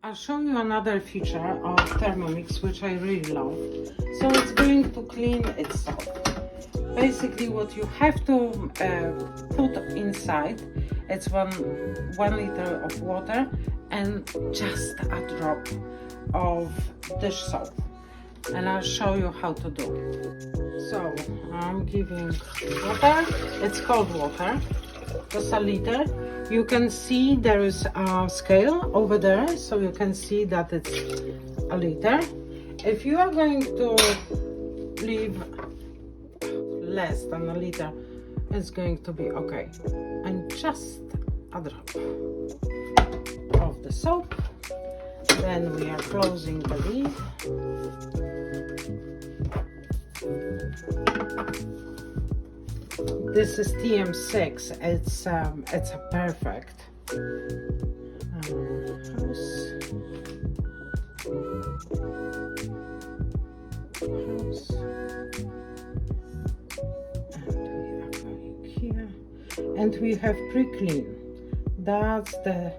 I'll show you another feature of Thermomix which I really love. So it's going to clean itself. Basically what you have to put inside, it's one liter of water and just a drop of dish soap. And I'll show you how to do it. So I'm giving water, it's cold water, just a liter. You can see there is a scale over there, so you can see that it's a liter. If you are going to leave less than a liter, it's going to be okay. And just a drop of the soap. Then we are closing the lid. This is TM6. It's a perfect house. And we are going here, and we have pre-clean. That's the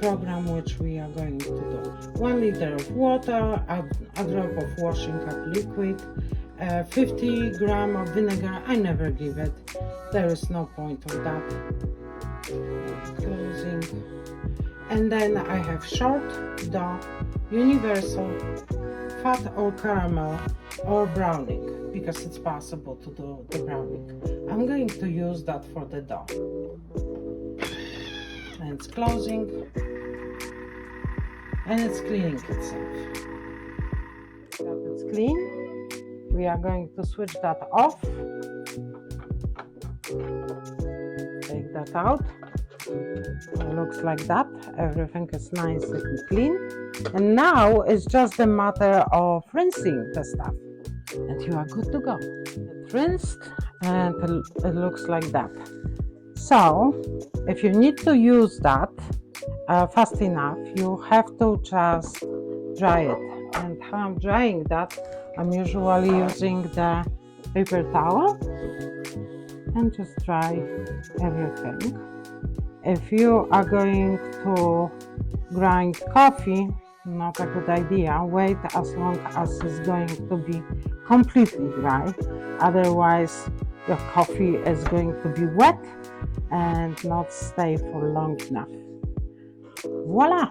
program which we are going to do. 1 liter of water, a drop of washing up liquid, 50 grams of vinegar. I never give it. There is no point of that. Closing. And then I have short dough, universal, fat or caramel or browning, because it's possible to do the browning. I'm going to use that for the dough. And it's closing. And it's cleaning itself. That it's clean. We are going to switch that off. Take that out. It looks like that. Everything is nice and clean. And now it's just a matter of rinsing the stuff. And you are good to go. It's rinsed and it looks like that. So, if you need to use that fast enough, you have to just dry it. And how I'm drying that, I'm usually using the paper towel and just dry everything. If you are going to grind coffee, not a good idea. Wait as long as it's going to be completely dry. Otherwise, your coffee is going to be wet and not stay for long enough. Voila!